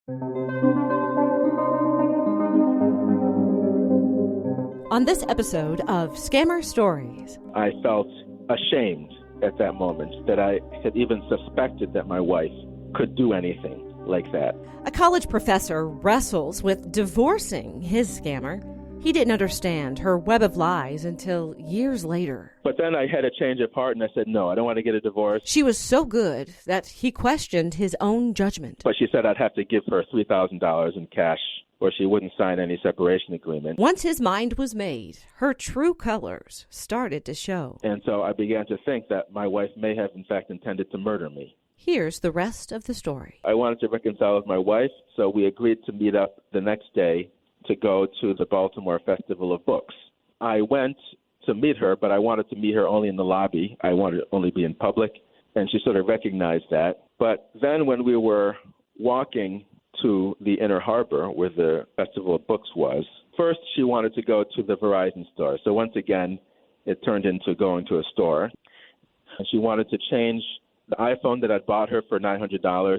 On this episode of Scammer Stories, I felt ashamed at that moment that I had even suspected that my wife could do anything like that. a college professor wrestles with divorcing his scammer. He didn't understand her web of lies until years later. But then I had a change of heart and I said, no, I don't want to get a divorce. She was so good that he questioned his own judgment. But she said I'd have to give her $3,000 in cash or she wouldn't sign any separation agreement. Once his mind was made, her true colors started to show. And so I began to think that my wife may have, in fact, intended to murder me. Here's the rest of the story. I wanted to reconcile with my wife, so we agreed to meet up the next day to go to the Baltimore Festival of Books. I went to meet her, but I wanted to meet her only in the lobby. I wanted to only be in public, and she sort of recognized that. But then when we were walking to the Inner Harbor, where the Festival of Books was, first she wanted to go to the Verizon store. So once again, it turned into going to a store. And she wanted to change the iPhone that I'd bought her for $900.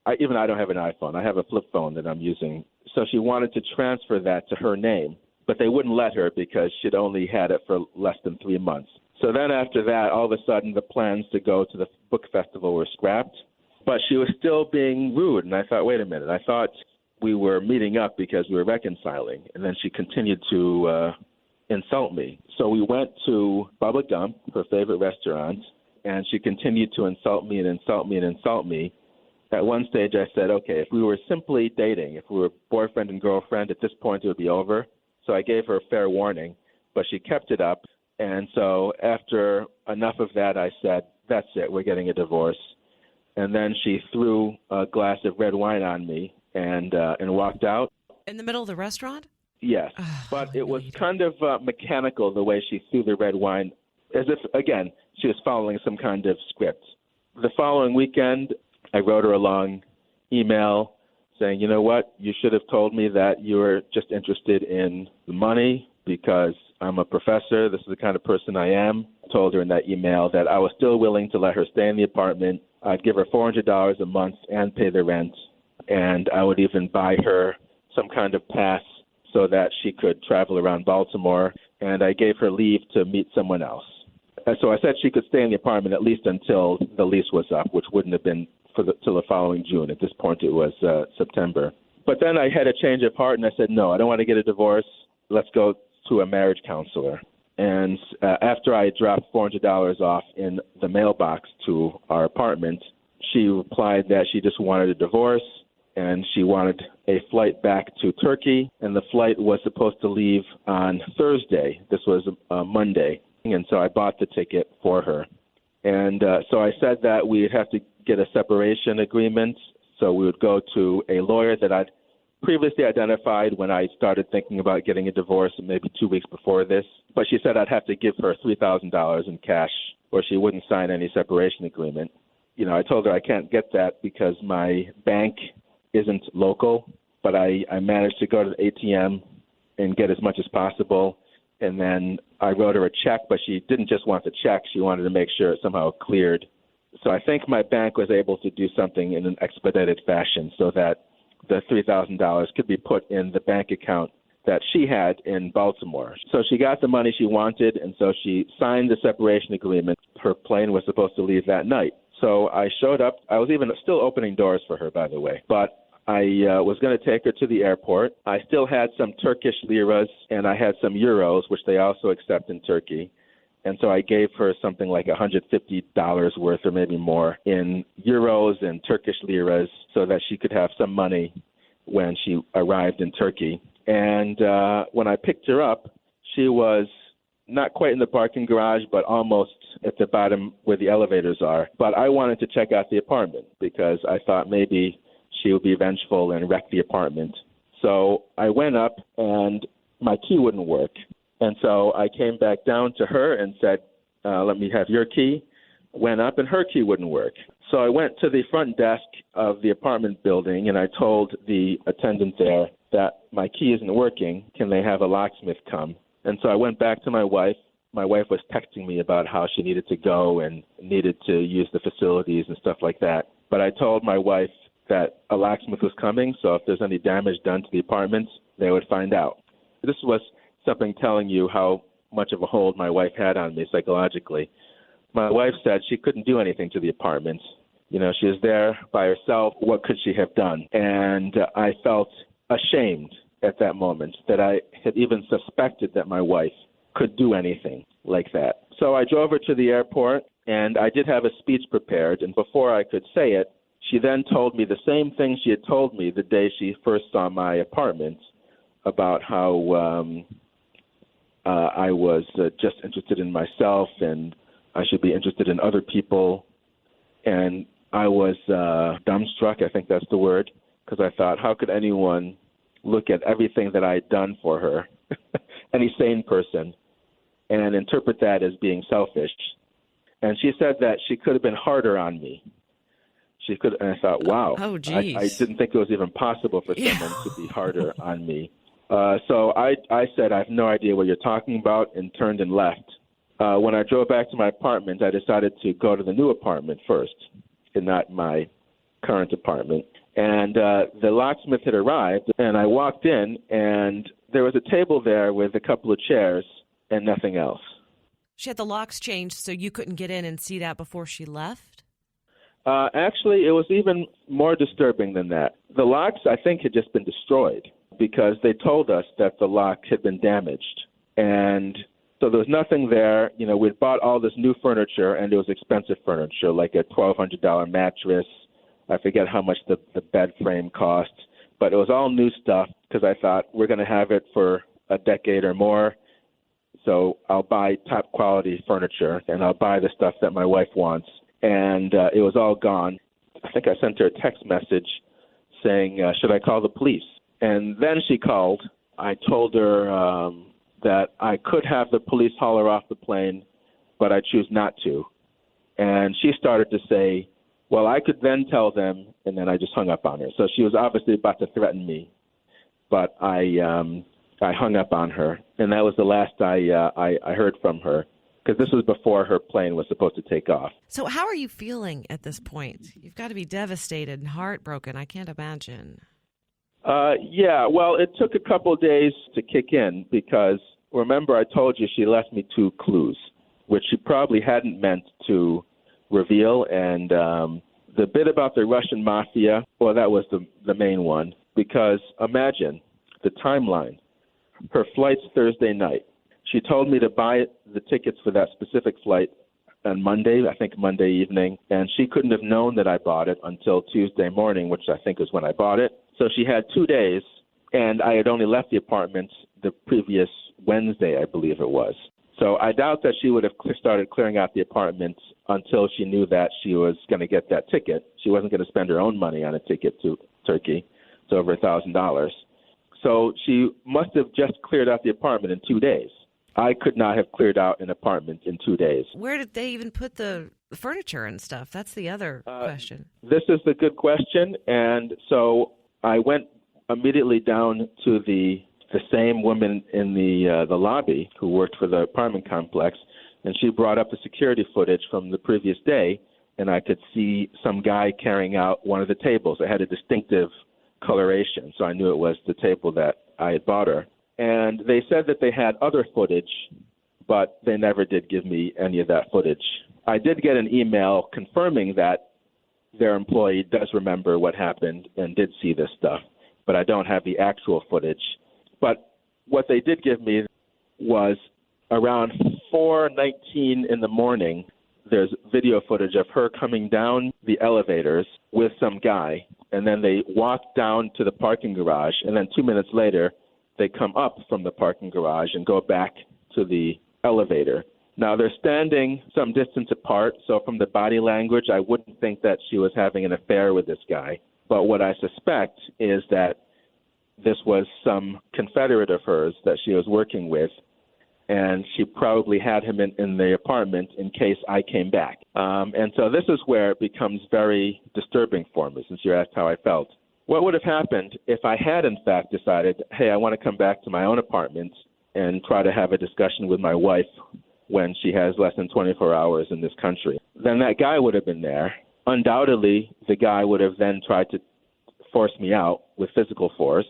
I don't have an iPhone. I have a flip phone that I'm using. So she wanted to transfer that to her name, but they wouldn't let her because she'd only had it for less than 3 months. So then after that, all of a sudden, the plans to go to the book festival were scrapped. But she was still being rude, and I thought, wait a minute. I thought we were meeting up because we were reconciling, and then she continued to insult me. So we went to Bubba Gump, her favorite restaurant, and she continued to insult me and insult me and insult me. At one stage, I said, okay, if we were simply dating, if we were boyfriend and girlfriend, at this point it would be over. So I gave her a fair warning, but she kept it up. And so after enough of that, I said, that's it, we're getting a divorce. And then she threw a glass of red wine on me and walked out. In the middle of the restaurant? Yes, but it was kind of mechanical the way she threw the red wine, as if, again, she was following some kind of script. The following weekend, I wrote her a long email saying, you know what, you should have told me that you were just interested in the money because I'm a professor. This is the kind of person I am. I told her in that email that I was still willing to let her stay in the apartment. I'd give her $400 a month and pay the rent, and I would even buy her some kind of pass so that she could travel around Baltimore, and I gave her leave to meet someone else. And so I said she could stay in the apartment at least until the lease was up, which wouldn't have been till the following June. At this point, it was September. But then I had a change of heart, and I said, no, I don't want to get a divorce. Let's go to a marriage counselor. And after I dropped $400 off in the mailbox to our apartment, she replied that she just wanted a divorce, and she wanted a flight back to Turkey, and the flight was supposed to leave on Thursday. This was Monday, and so I bought the ticket for her. And so I said that we'd have to get a separation agreement, so we would go to a lawyer that I'd previously identified when I started thinking about getting a divorce maybe 2 weeks before this. But she said I'd have to give her $3,000 in cash or she wouldn't sign any separation agreement. You know, I told her I can't get that because my bank isn't local, but I managed to go to the ATM and get as much as possible. And then I wrote her a check, but she didn't just want the check. She wanted to make sure it somehow cleared. So I think my bank was able to do something in an expedited fashion so that the $3,000 could be put in the bank account that she had in Baltimore. So she got the money she wanted, and so she signed the separation agreement. Her plane was supposed to leave that night. So I showed up. I was even still opening doors for her, by the way. But I was going to take her to the airport. I still had some Turkish liras, and I had some euros, which they also accept in Turkey. And so I gave her something like $150 worth or maybe more in euros and Turkish liras so that she could have some money when she arrived in Turkey. And when I picked her up, she was not quite in the parking garage, but almost at the bottom where the elevators are. But I wanted to check out the apartment because I thought maybe she would be vengeful and wreck the apartment. So I went up and my key wouldn't work. And so I came back down to her and said, let me have your key. Went up and her key wouldn't work. So I went to the front desk of the apartment building and I told the attendant there that my key isn't working. Can they have a locksmith come? And so I went back to my wife. My wife was texting me about how she needed to go and needed to use the facilities and stuff like that. But I told my wife that a locksmith was coming, so if there's any damage done to the apartments, they would find out. This was something telling you how much of a hold my wife had on me psychologically. My wife said she couldn't do anything to the apartments. You know, she was there by herself. What could she have done? And I felt ashamed at that moment that I had even suspected that my wife could do anything like that. So I drove her to the airport, and I did have a speech prepared. And before I could say it, she then told me the same thing she had told me the day she first saw my apartment about how I was just interested in myself and I should be interested in other people. And I was dumbstruck, I think that's the word, because I thought, how could anyone look at everything that I had done for her, any sane person, and interpret that as being selfish? And she said that she could have been harder on me. She could, and I thought, wow. Oh, geez. I didn't think it was even possible for someone to be harder on me. So I said, I have no idea what you're talking about, and turned and left. When I drove back to my apartment, I decided to go to the new apartment first, and not my current apartment. And the locksmith had arrived, and I walked in, and there was a table there with a couple of chairs and nothing else. She had the locks changed so you couldn't get in and see that before she left? Actually, it was even more disturbing than that. The locks, I think, had just been destroyed because they told us that the lock had been damaged. And so there was nothing there. You know, we'd bought all this new furniture, and it was expensive furniture, like a $1,200 mattress. I forget how much the bed frame cost, but it was all new stuff because I thought we're going to have it for a decade or more. So I'll buy top quality furniture, and I'll buy the stuff that my wife wants. And it was all gone. I think I sent her a text message saying, should I call the police? And then she called. I told her that I could have the police haul her off the plane, but I choose not to. And she started to say, well, I could then tell them, and then I just hung up on her. So she was obviously about to threaten me, but I hung up on her, and that was the last I heard from her, because this was before her plane was supposed to take off. So how are you feeling at this point? You've got to be devastated and heartbroken. I can't imagine. Yeah, well, it took a couple of days to kick in because, remember, I told you she left me 2 clues, which she probably hadn't meant to reveal. And the bit about the Russian Mafia, well, that was the main one, because imagine the timeline. Her flight's Thursday night. She told me to buy the tickets for that specific flight on Monday, I think Monday evening, and she couldn't have known that I bought it until Tuesday morning, which I think is when I bought it. So she had 2 days, and I had only left the apartment the previous Wednesday, I believe it was. So I doubt that she would have started clearing out the apartment until she knew that she was going to get that ticket. She wasn't going to spend her own money on a ticket to Turkey. It's over $1,000. So she must have just cleared out the apartment in 2 days. I could not have cleared out an apartment in 2 days. Where did they even put the furniture and stuff? That's the other question. This is the good question. And so I went immediately down to the same woman in the lobby who worked for the apartment complex, and she brought up the security footage from the previous day, and I could see some guy carrying out one of the tables. It had a distinctive coloration, so I knew it was the table that I had bought her. And they said that they had other footage, but they never did give me any of that footage. I did get an email confirming that their employee does remember what happened and did see this stuff, but I don't have the actual footage. But what they did give me was around 4:19 in the morning, there's video footage of her coming down the elevators with some guy, and then they walk down to the parking garage, and then 2 minutes later, they come up from the parking garage and go back to the elevator. Now, they're standing some distance apart, so from the body language, I wouldn't think that she was having an affair with this guy. But what I suspect is that this was some confederate of hers that she was working with, and she probably had him in the apartment in case I came back. And so this is where it becomes very disturbing for me, since you asked how I felt. What would have happened if I had, in fact, decided, hey, I want to come back to my own apartment and try to have a discussion with my wife when she has less than 24 hours in this country? Then that guy would have been there. Undoubtedly, the guy would have then tried to force me out with physical force.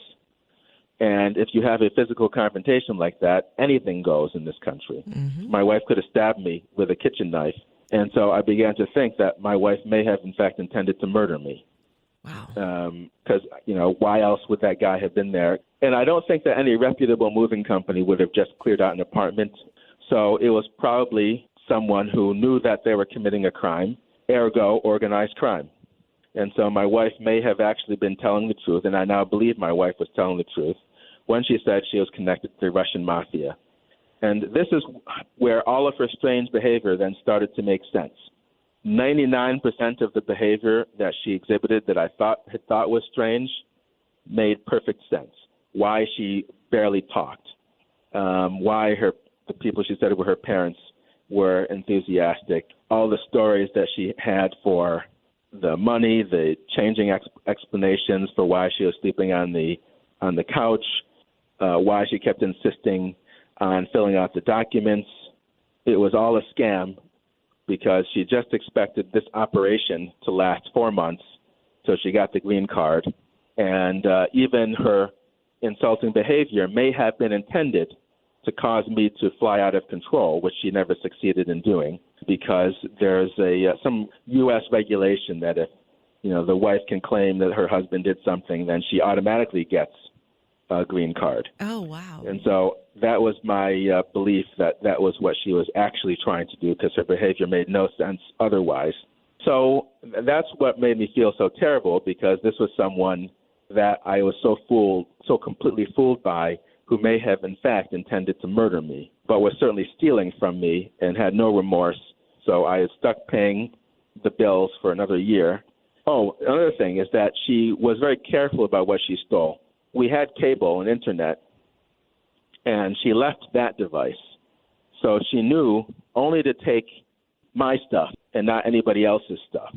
And if you have a physical confrontation like that, anything goes in this country. Mm-hmm. My wife could have stabbed me with a kitchen knife. And so I began to think that my wife may have, in fact, intended to murder me. Wow. Because, why else would that guy have been there? And I don't think that any reputable moving company would have just cleared out an apartment. So it was probably someone who knew that they were committing a crime, ergo organized crime. And so my wife may have actually been telling the truth, and I now believe my wife was telling the truth, when she said she was connected to the Russian Mafia. And this is where all of her strange behavior then started to make sense. 99% of the behavior that she exhibited that I had thought was strange made perfect sense. Why she barely talked, why the people she said were her parents were enthusiastic, all the stories that she had for the money, the changing explanations for why she was sleeping on the couch, why she kept insisting on filling out the documents. It was all a scam because she just expected this operation to last 4 months, so she got the green card. And even her insulting behavior may have been intended to cause me to fly out of control, which she never succeeded in doing, because there's some U.S. regulation that if the wife can claim that her husband did something, then she automatically gets a green card. Oh, wow. And so that was my belief that was what she was actually trying to do, because her behavior made no sense otherwise. So that's what made me feel so terrible, because this was someone that I was so completely fooled by, who may have, in fact, intended to murder me, but was certainly stealing from me and had no remorse. So I was stuck paying the bills for another year. Oh, another thing is that she was very careful about what she stole. We had cable and internet, and she left that device. So she knew only to take my stuff and not anybody else's stuff,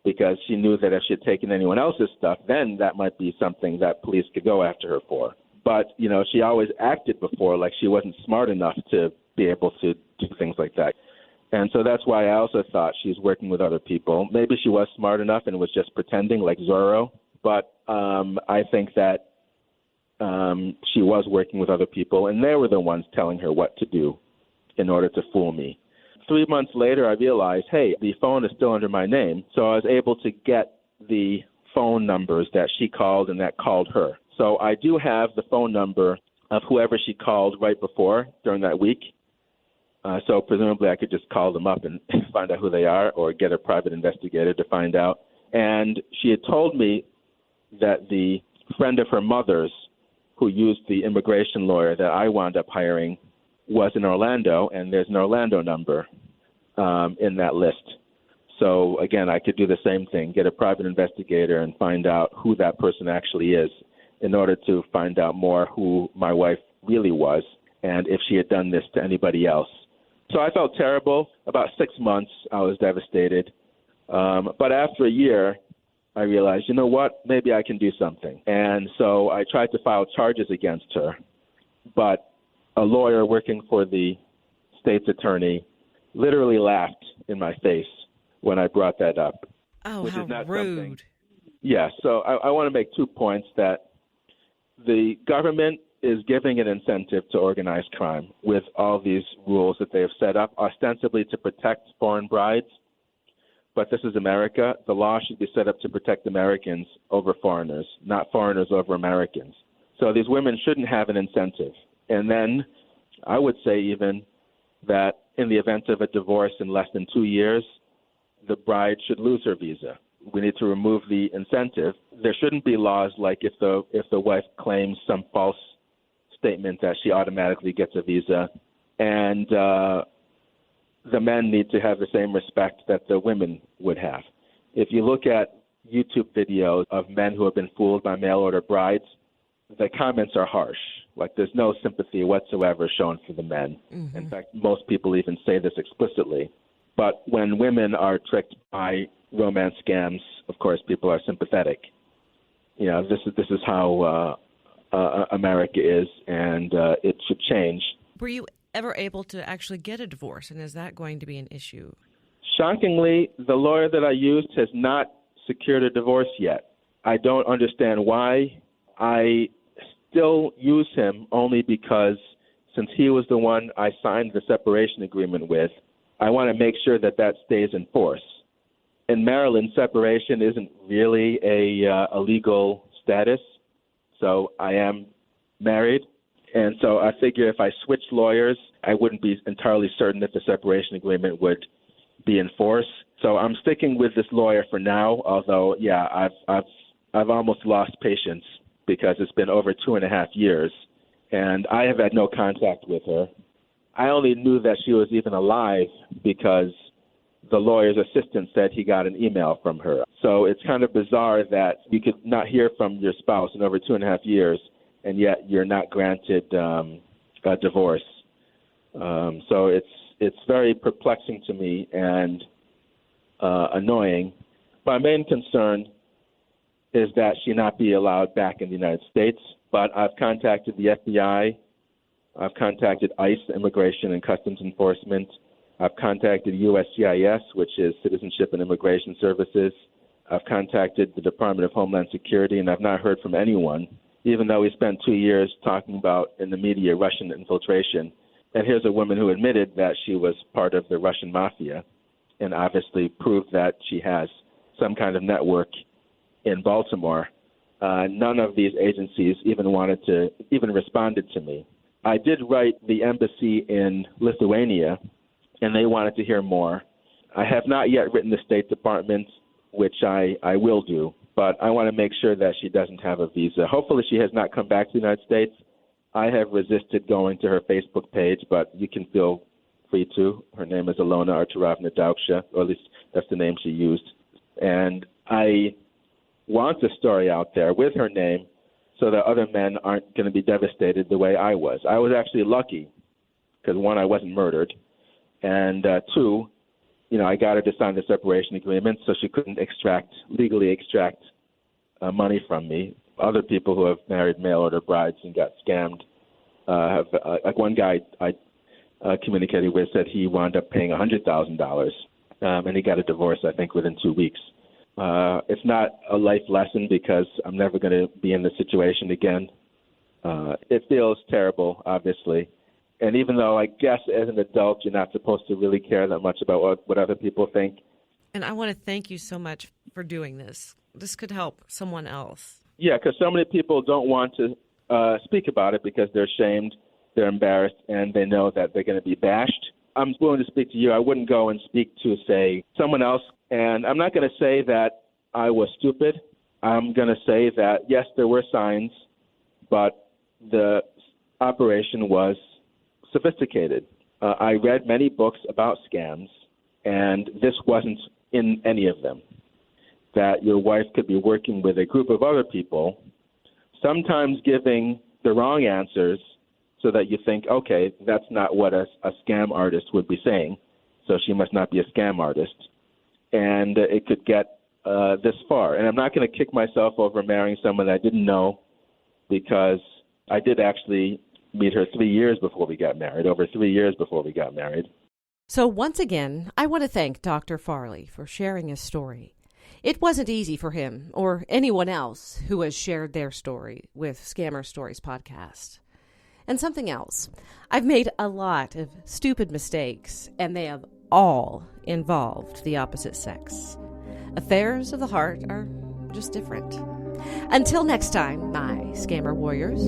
because she knew that if she had taken anyone else's stuff, then that might be something that police could go after her for. But, she always acted before like she wasn't smart enough to be able to do things like that. And so that's why I also thought she was working with other people. Maybe she was smart enough and was just pretending like Zorro. But I think that she was working with other people, and they were the ones telling her what to do in order to fool me. 3 months later, I realized, hey, the phone is still under my name. So I was able to get the phone numbers that she called and that called her. So I do have the phone number of whoever she called right before during that week. So presumably I could just call them up and find out who they are, or get a private investigator to find out. And she had told me that the friend of her mother's, who used the immigration lawyer that I wound up hiring, was in Orlando, and there's an Orlando number in that list. So, again, I could do the same thing, get a private investigator and find out who that person actually is, in order to find out more who my wife really was and if she had done this to anybody else. So I felt terrible. About 6 months, I was devastated. But after a year, I realized, you know what, maybe I can do something. And so I tried to file charges against her. But a lawyer working for the state's attorney literally laughed in my face when I brought that up. Oh, which how is not rude. Something. Yeah, so I want to make 2 points. That the government is giving an incentive to organized crime with all these rules that they have set up, ostensibly to protect foreign brides. But this is America. The law should be set up to protect Americans over foreigners, not foreigners over Americans. So these women shouldn't have an incentive. And then I would say even that in the event of a divorce in less than 2 years, the bride should lose her visa. We need to remove the incentive. There shouldn't be laws like if the wife claims some false statement that she automatically gets a visa. And the men need to have the same respect that the women would have. If you look at YouTube videos of men who have been fooled by mail-order brides, the comments are harsh. Like, there's no sympathy whatsoever shown for the men. Mm-hmm. In fact, most people even say this explicitly. But when women are tricked by romance scams, of course, people are sympathetic. This is how America is, and it should change. Were you ever able to actually get a divorce, and is that going to be an issue? Shockingly, the lawyer that I used has not secured a divorce yet. I don't understand why. I still use him only because since he was the one I signed the separation agreement with, I want to make sure that that stays in force. In Maryland, separation isn't really a legal status, so I am married. And so I figure if I switched lawyers, I wouldn't be entirely certain that the separation agreement would be in force. So I'm sticking with this lawyer for now, although, yeah, I've almost lost patience because it's been over 2.5 years, and I have had no contact with her. I only knew that she was even alive because the lawyer's assistant said he got an email from her. So it's kind of bizarre that you could not hear from your spouse in over 2.5 years, and yet you're not granted a divorce. So it's very perplexing to me and annoying. My main concern is that she not be allowed back in the United States. But I've contacted the FBI. I've contacted ICE, Immigration and Customs Enforcement. I've contacted USCIS, which is Citizenship and Immigration Services. I've contacted the Department of Homeland Security, and I've not heard from anyone, even though we spent 2 years talking about in the media Russian infiltration. And here's a woman who admitted that she was part of the Russian Mafia and obviously proved that she has some kind of network in Baltimore. None of these agencies even responded to me. I did write the embassy in Lithuania, and they wanted to hear more. I have not yet written the State Department, which I will do, but I want to make sure that she doesn't have a visa. Hopefully she has not come back to the United States. I have resisted going to her Facebook page, but you can feel free to. Her name is Alona Arturovna Dauksha, or at least that's the name she used. And I want a story out there with her name so that other men aren't going to be devastated the way I was. I was actually lucky because, one, I wasn't murdered, and two, I got her to sign the separation agreement so she couldn't legally extract money from me. Other people who have married mail order brides and got scammed have, like one guy I communicated with said he wound up paying $100,000, and he got a divorce, I think, within 2 weeks. It's not a life lesson because I'm never going to be in this situation again. It feels terrible, obviously. And even though I guess as an adult you're not supposed to really care that much about what other people think. And I want to thank you so much for doing this. This could help someone else. Yeah, because so many people don't want to speak about it because they're ashamed, they're embarrassed, and they know that they're going to be bashed. I'm willing to speak to you. I wouldn't go and speak to, say, someone else. And I'm not going to say that I was stupid. I'm going to say that, yes, there were signs, but the operation was sophisticated. I read many books about scams, and this wasn't in any of them. That your wife could be working with a group of other people, sometimes giving the wrong answers so that you think, okay, that's not what a scam artist would be saying, so she must not be a scam artist. And it could get this far. And I'm not going to kick myself over marrying someone I didn't know because I did actually meet her 3 years before we got married, over 3 years before we got married. So once again, I want to thank Dr. Farley for sharing his story. It wasn't easy for him or anyone else who has shared their story with Scammer Stories podcast. And something else, I've made a lot of stupid mistakes, and they have all involved the opposite sex. Affairs of the heart are just different. Until next time, my Scammer Warriors.